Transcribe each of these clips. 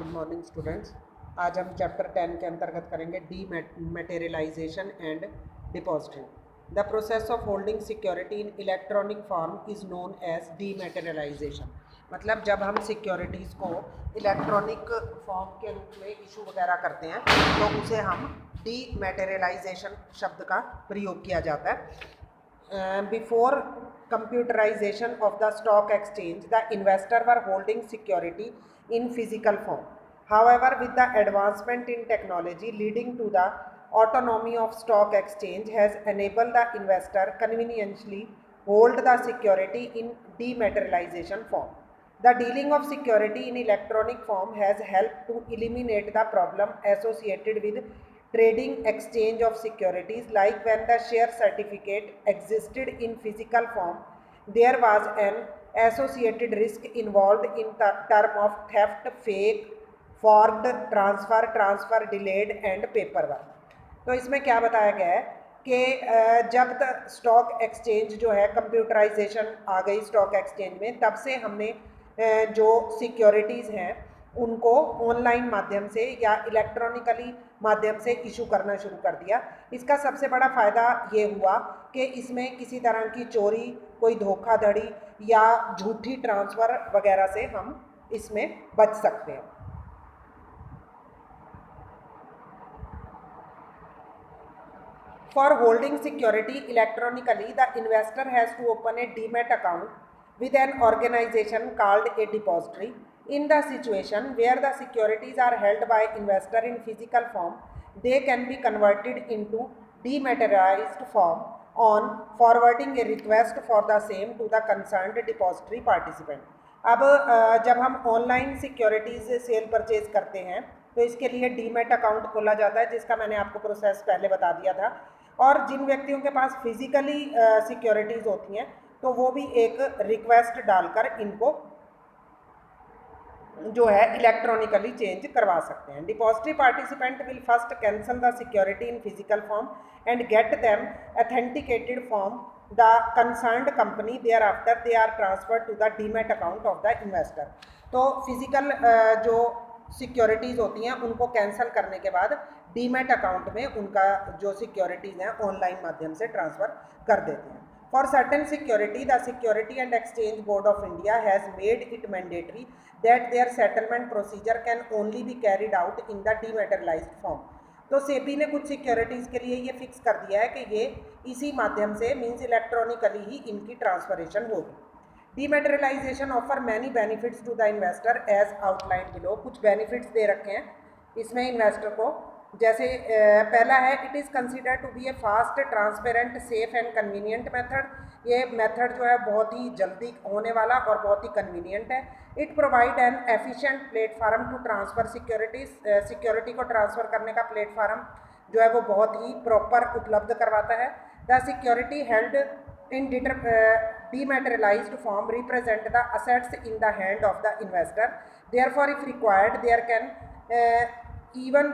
Good morning students. आज हम chapter 10 के अंतर्गत करेंगे dematerialisation and depository. The process of holding security in electronic form is known as dematerialisation. मतलब जब हम सिक्योरिटीज़ को इलेक्ट्रॉनिक फॉर्म के रूप में इशू वगैरह करते हैं तो उसे हम डी मैटेरियलाइजेशन शब्द का प्रयोग किया जाता है। Before computerization of the stock exchange, the investor were holding security in physical form. However, with the advancement in technology leading to the autonomy of stock exchange has enabled the investor conveniently hold the security in dematerialization form. The dealing of security in electronic form has helped to eliminate the problem associated with trading exchange of securities, like when the share certificate existed in physical form, there was an associated risk involved in the term of theft, fake, forged transfer delayed and paperwork. तो इसमें क्या बताया गया है कि जब तक stock exchange जो है कंप्यूटराइजेशन आ गई स्टॉक एक्सचेंज में, तब से हमने जो सिक्योरिटीज़ हैं उनको ऑनलाइन माध्यम से या इलेक्ट्रॉनिकली माध्यम से इशू करना शुरू कर दिया। इसका सबसे बड़ा फ़ायदा ये हुआ कि इसमें किसी तरह की चोरी, कोई धोखाधड़ी या झूठी ट्रांसफ़र वगैरह से हम इसमें बच सकते हैं। For holding security electronically, the investor has to open a demat account with an organization called a depository. In the situation where the securities are held by investor in physical form, they can be converted into dematerialized form on forwarding a request for the same to the concerned depository participant. अब जब हम online securities cell purchase करते हैं तो इसके लिए demat account खोला जाता है, जिसका मैंने आपको प्रोसेस पहले बता दिया था। और जिन व्यक्तियों के पास फिजिकली सिक्योरिटीज़ होती हैं तो वो भी एक रिक्वेस्ट डालकर इनको जो है इलेक्ट्रॉनिकली चेंज करवा सकते हैं। Depository participant will first cancel the security in physical form and get them authenticated form the concerned company, thereafter they are transfer to the demat account of the investor. तो physical जो securities होती हैं उनको cancel करने के बाद demat account में उनका जो सिक्योरिटीज़ हैं ऑनलाइन माध्यम से ट्रांसफ़र कर देते हैं। For certain security, the Security and Exchange Board of India has made it mandatory that their settlement procedure can only be carried out in the dematerialized form. तो सेबी ने कुछ सिक्योरिटीज़ के लिए ये फिक्स कर दिया है कि ये इसी माध्यम से मीन्स इलेक्ट्रॉनिकली ही इनकी ट्रांसफरेशन होगी। Dematerialization offer many benefits to the investor as outline below. कुछ बेनिफिट्स दे रखे हैं इसमें इन्वेस्टर को, जैसे पहला है it is consider to be a fast, transparent, safe and convenient method. ये मेथड जो है बहुत ही जल्दी होने वाला और बहुत ही कन्वीनियंट है। It provide an efficient platform to transfer securities. Security को ट्रांसफ़र करने का प्लेटफार्म जो है वो बहुत ही प्रॉपर उपलब्ध करवाता है। The security held in dematerialized form represent the assets in the hand of the investor. Therefore, if required, there can even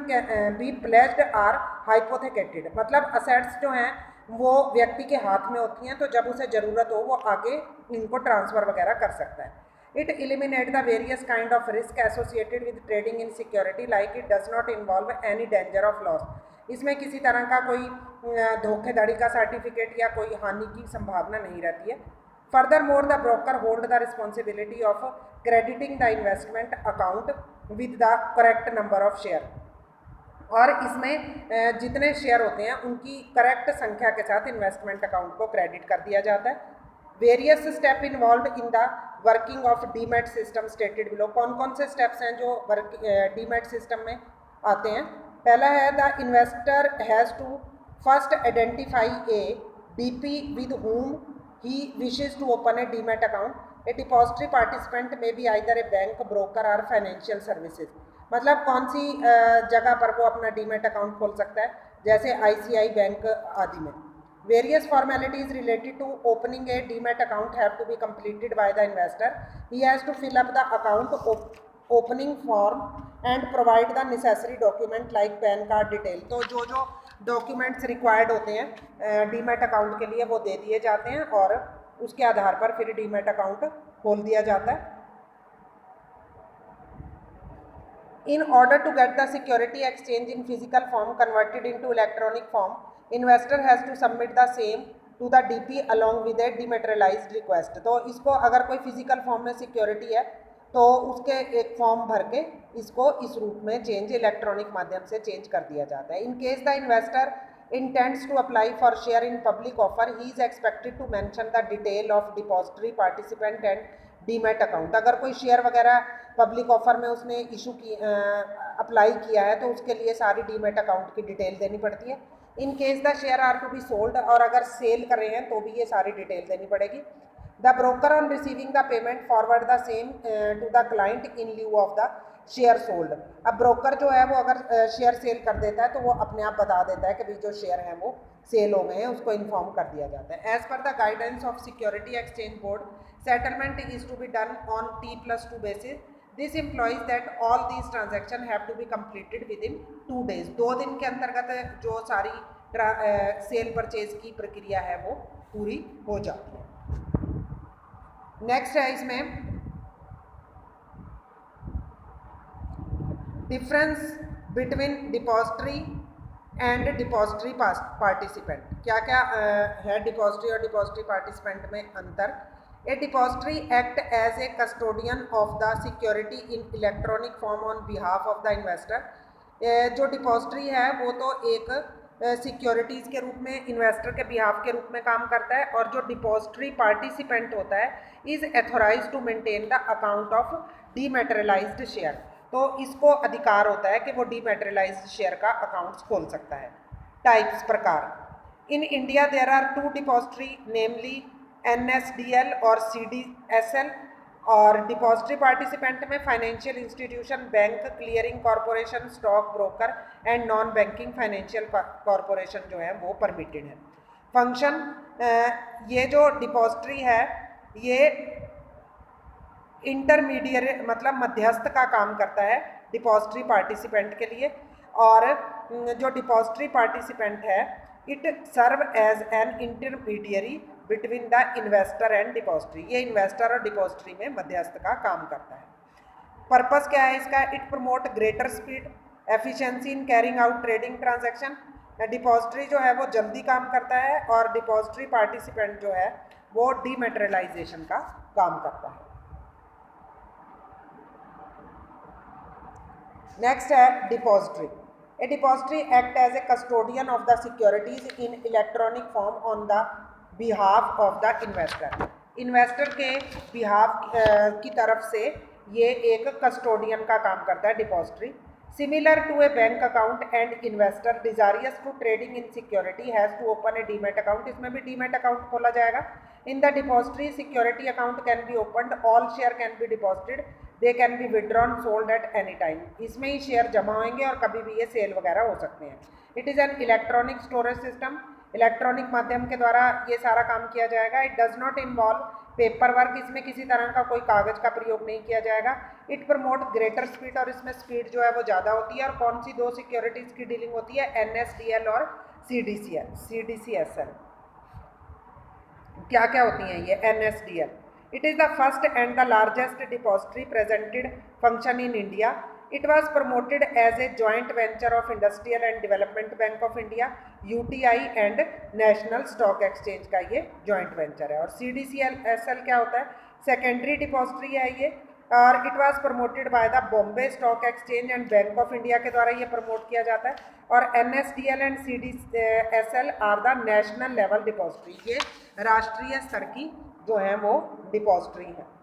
be pledged or hypothecated। मतलब assets जो हैं वो व्यक्ति के हाथ में होती हैं, तो जब उसे ज़रूरत हो वो आगे इनको ट्रांसफ़र वगैरह कर सकता है। It eliminate the various kind of risk associated with trading in security, like it does not involve any danger of loss। इसमें किसी तरह का कोई धोखेधड़ी का सर्टिफिकेट या कोई हानि की संभावना नहीं रहती है। Furthermore, the broker hold the responsibility of crediting the investment account with the correct number of share। और इसमें जितने शेयर होते हैं उनकी करेक्ट संख्या के साथ इन्वेस्टमेंट अकाउंट को क्रेडिट कर दिया जाता है। Various step involve in the working of demat system stated below. कौन कौन से स्टेप्स हैं जो डीमैट सिस्टम में आते हैं? पहला है the investor has to first identify a DP with whom he wishes to open a demat account. A depository participant may be either a bank, broker or financial services। मतलब कौन सी जगह पर वो अपना डीमैट अकाउंट खोल सकता है, जैसे ICI बैंक आदि में। Various formalities related to opening a demat account have to be completed by the investor. He has to fill up the account opening form and provide the necessary document like PAN card detail। तो जो जो documents required होते हैं demat account के लिए वो दे दिए जाते हैं और उसके आधार पर फिर डीमैट अकाउंट खोल दिया जाता है। In order to get the security exchange in physical form converted into electronic form, investor has to submit the same to the DP along with a dematerialized request. तो इसको अगर कोई फिजिकल फॉर्म में security है तो उसके एक form भर के इसको इस रूप में चेंज इलेक्ट्रॉनिक माध्यम से चेंज कर दिया जाता है. In case the investor intends to apply for share in public offer, he is expected to mention the detail of depository participant and demat account. अगर कोई शेयर वगैरह पब्लिक ऑफर में उसने इशू की अप्लाई किया है तो उसके लिए सारी डीमैट अकाउंट की डिटेल देनी पड़ती है. In case the share are to be sold, और अगर सेल कर रहे हैं तो भी ये सारी डिटेल देनी पड़ेगी. The broker on receiving the payment forward the same to the client in lieu of the share sold. अब ब्रोकर जो है वो अगर शेयर सेल कर देता है तो वो अपने आप बता देता है कि भाई जो शेयर हैं वो सेल हो गए हैं, उसको इन्फॉर्म कर दिया जाता है. As per the guidance of security exchange board, settlement is to be done on T+2 basis. This implies that all these transactions have to be completed within 2 days. 2 दिन के अंतर्गत जो सारी सेल परचेज की प्रक्रिया है वो पूरी हो जाती है. नेक्स्ट है इसमें difference between depository and depository participant. क्या क्या है डिपॉजिटरी और डिपॉजिटरी पार्टिसिपेंट में अंतर. A depository act as a custodian of the security in electronic form on behalf of the investor. जो डिपॉजिटरी है वो तो एक सिक्योरिटीज़ के रूप में इन्वेस्टर के बिहाफ के रूप में काम करता है, और जो डिपॉजिटरी पार्टिसिपेंट होता है is authorise to maintain the account of dematerialised share. तो इसको अधिकार होता है कि वो डीमैटेरियलाइज्ड शेयर का अकाउंट्स खोल सकता है. टाइप्स प्रकार. In India there are 2 depository namely NSDL और CDSL. और डिपॉजिटरी पार्टिसिपेंट में financial institution, bank, clearing corporation, stock broker and non banking financial corporation जो है वो परमिटेड है. फंक्शन, ये जो डिपॉजिटरी है ये इंटरमीडिएट मतलब मध्यस्थ का काम करता है डिपॉजिटरी पार्टिसिपेंट के लिए. और जो डिपॉजिटरी पार्टिसिपेंट है it serve as an intermediary between the investor and depository. ये इन्वेस्टर और डिपॉजिटरी में मध्यस्थ का काम करता है. पर्पस क्या है इसका. It promote greater speed efficiency in carrying out trading transaction. Depository जो है वो जल्दी काम करता है और डिपॉजिटरी पार्टिसिपेंट जो है वो डीमैटेरियलाइजेशन का काम करता है. नेक्स्ट है depository. A depository act as a custodian of the securities in electronic form on the behalf of the investor. Investor के बिहाफ की तरफ से ये एक कस्टोडियन का काम करता है depository. Similar to a bank account and investor desirous to trading in security has to open a demat account. इसमें भी डीमैट अकाउंट खोला जाएगा. In the depository security account can be opened, all share can be deposited, they can be withdrawn sold at any time. इसमें ही share जमा होंगे और कभी भी ये सेल वगैरह हो सकते हैं. It is an electronic storage system. Electronic माध्यम के द्वारा ये सारा काम किया जाएगा. It does not involve paper work. इसमें किसी तरह का कोई कागज़ का प्रयोग नहीं किया जाएगा. इट प्रमोट ग्रेटर स्पीड, और इसमें स्पीड जो है वो ज़्यादा होती है. और कौन सी 2 सिक्योरिटीज़ की डीलिंग होती है. NSDL और CDCSL. क्या क्या होती हैं ये NSDL. It is the first and the largest depository presented function in India. It was promoted as a joint venture of Industrial and Development Bank of India, UTI and National Stock Exchange का ये joint venture है. और CDCSL क्या होता है. Secondary depository है ये, और it was promoted by the Bombay stock exchange and bank of India के द्वारा ये प्रमोट किया जाता है. और NSDL and CDSL are the national level depository. ये राष्ट्रीय स्तर की जो है वो डिपॉजिटरी है.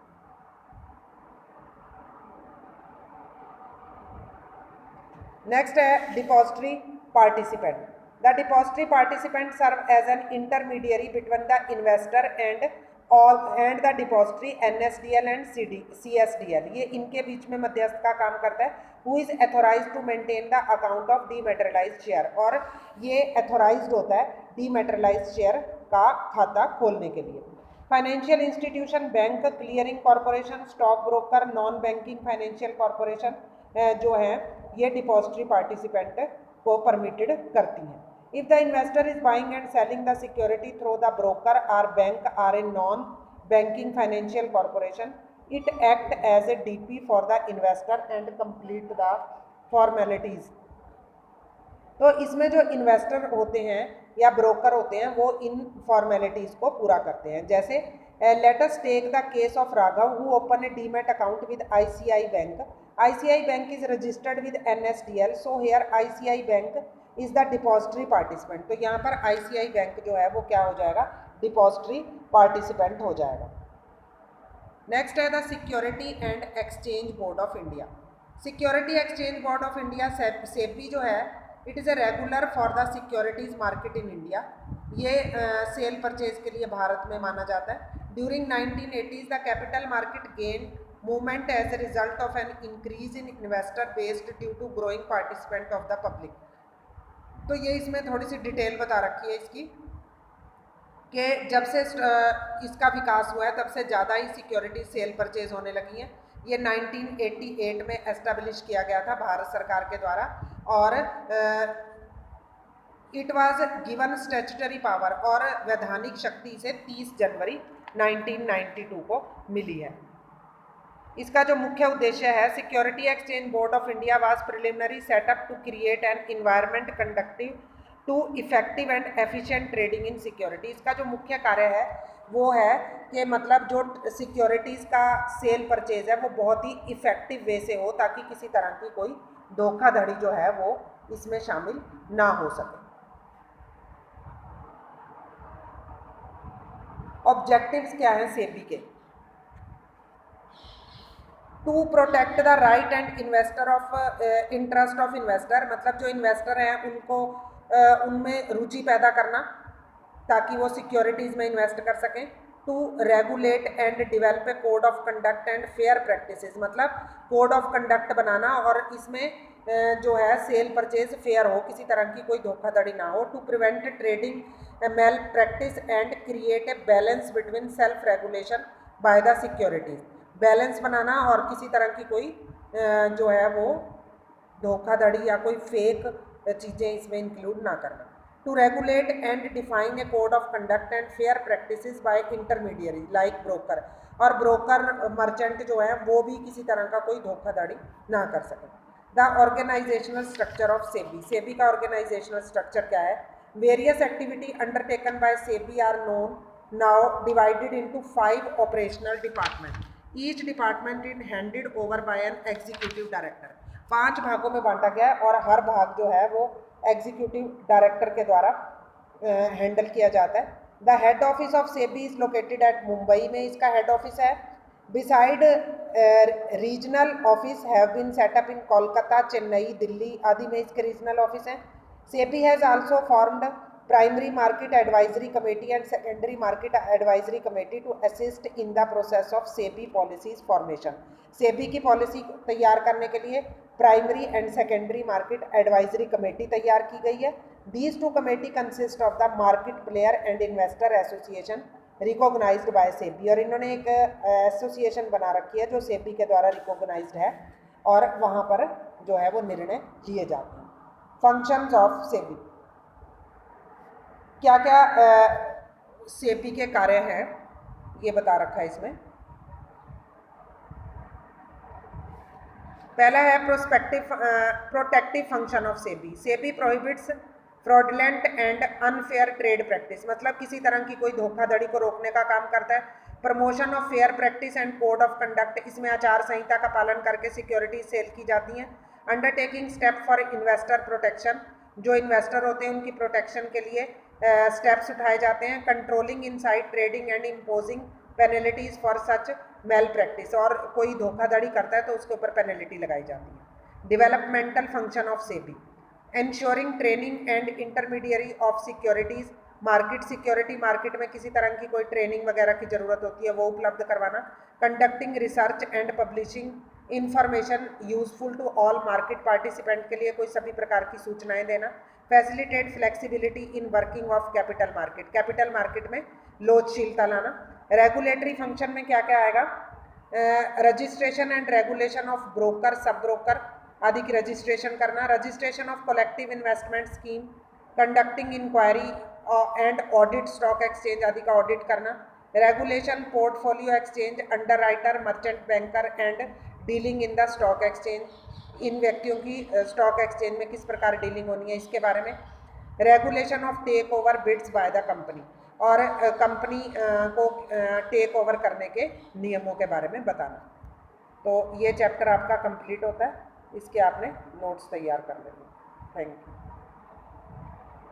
नेक्स्ट है depository participant. The depository participant serve as an intermediary between the investor and the depository NSDL and CSDL. ये इनके बीच में मध्यस्थ का काम करता है. Who is authorise to maintain the account of dematerialised share. और ये एथोराइज्ड होता है डीमैटेरियलाइज्ड शेयर का खाता खोलने के लिए. Financial institution, bank, clearing corporation, stock broker, non banking financial corporation जो है ये डिपॉजिटरी पार्टिसिपेंट को परमिटेड करती हैं. If the investor is buying and selling the security through the broker or bank or a non banking financial corporation, It act as a DP for the investor and complete the formalities. तो इसमें जो investor होते हैं या broker होते हैं वो इन formalities को पूरा करते हैं। जैसे let us take the case of Raghav who open a demat account with ICI bank. ICI bank is registered with NSDL, so here ICI bank is the depository participant. तो यहाँ पर ICI बैंक जो है वो क्या हो जाएगा, डिपॉजिटरी पार्टिसिपेंट हो जाएगा। नेक्स्ट है the security and exchange board of India. Security exchange board of India SEBI जो है, it is a regular for the securities market in India. ये सेल परचेज के लिए भारत में माना जाता है। During 1980s the capital market gain movement as a result of an increase in investor based due to growing participant of the public. तो ये इसमें थोड़ी सी डिटेल बता रखी है इसकी कि जब से इसका विकास हुआ है तब से ज़्यादा ही सिक्योरिटी सेल परचेज होने लगी हैं। ये 1988 में एस्टेब्लिश किया गया था भारत सरकार के द्वारा और it was given statutory power और वैधानिक शक्ति इसे 30 जनवरी 1992 को मिली है। इसका जो मुख्य उद्देश्य है, security exchange board of India was preliminary setup to create an environment conductive to effective and efficient trading in security. इसका जो मुख्य कार्य है वो है कि मतलब जो सिक्योरिटीज़ का सेल परचेज है वो बहुत ही इफेक्टिव वे से हो ताकि किसी तरह की कोई धोखाधड़ी जो है वो इसमें शामिल ना हो सके। ऑब्जेक्टिव्स क्या हैं सेबी के? To protect the right and investor of interest of investor, मतलब जो इन्वेस्टर हैं उनको उनमें रुचि पैदा करना ताकि वो सिक्योरिटीज़ में इन्वेस्ट कर सकें। To regulate and develop a code of conduct and fair practices, मतलब कोड ऑफ कंडक्ट बनाना और इसमें जो है सेल परचेज फेयर हो, किसी तरह की कोई धोखाधड़ी ना हो। To prevent trading malpractice and create a balance between self regulation by the securities, balance बनाना और किसी तरह की कोई जो है वो धोखाधड़ी या कोई फेक चीज़ें इसमें इंक्लूड ना करना। To regulate and define a code of conduct and fair practices by intermediary like broker, और ब्रोकर मर्चेंट जो है वो भी किसी तरह का कोई धोखाधड़ी ना कर सके। The organizational structure of SEBI, SEBI का ऑर्गेनाइजेशनल स्ट्रक्चर क्या है? Various activity undertaken by SEBI are known now divided into 5 operational department, each department is handed over by an executive director. 5 भागों में बांटा गया है और हर भाग जो है वो एग्जीक्यूटिव डायरेक्टर के द्वारा हैंडल किया जाता है। The head office of SEBI is located at Mumbai में इसका हेड ऑफिस है। Beside regional office have been set up in Kolkata, Chennai, Delhi आदि में इसके रीजनल ऑफिस हैं। SEBI has also formed primary market advisory committee and secondary market advisory committee to assist in the process of SEBI policies formation. SEBI की policy तैयार करने के लिए primary and secondary market advisory committee तैयार की गई है। These two committee consist of the market player and investor association recognized by SEBI, और इन्होंने एक एसोसिएशन बना रखी है जो सेबी के द्वारा रिकॉग्नाइज्ड है और वहाँ पर जो है वो निर्णय लिए जाते हैं। फंक्शंस ऑफ सेबी, क्या क्या सेबी के कार्य हैं ये बता रखा है इसमें। पहला है protective function of SEBI. SEBI prohibits fraudulent and unfair trade practice, मतलब किसी तरह की कोई धोखाधड़ी को रोकने का काम करता है। Promotion of fair practice and code of conduct, इसमें आचार संहिता का पालन करके सिक्योरिटी सेल की जाती हैं। Undertaking step for investor protection, जो इन्वेस्टर होते हैं उनकी प्रोटेक्शन के लिए स्टेप्स उठाए जाते हैं। Controlling inside trading and imposing penalties for such malpractice, और कोई धोखाधड़ी करता है तो उसके ऊपर पेनल्टी लगाई जाती है। Developmental function of SEBI, ensuring training and intermediary of securities market, security market में किसी तरह की कोई ट्रेनिंग वगैरह की ज़रूरत होती है वो उपलब्ध करवाना। Conducting research and publishing information useful to all market participant, के लिए कोई सभी प्रकार की सूचनाएं देना। Facilitate flexibility in working of capital market, capital market में लोचशीलता लाना। रेगुलेटरी फंक्शन में क्या क्या आएगा? Registration and regulation of broker, sub broker आदि की रजिस्ट्रेशन करना। Registration of collective investment scheme, conducting inquiry and audit stock exchange आदि का ऑडिट करना। Regulation, portfolio exchange, underwriter, merchant banker and dealing in the stock exchange, इन व्यक्तियों की stock exchange में किस प्रकार डीलिंग होनी है इसके बारे में। Regulation of take over bids by the company, और कंपनी को टेक ओवर करने के नियमों के बारे में बताना। तो ये चैप्टर आपका कंप्लीट होता है, इसके आपने नोट्स तैयार कर लेने। Thank you.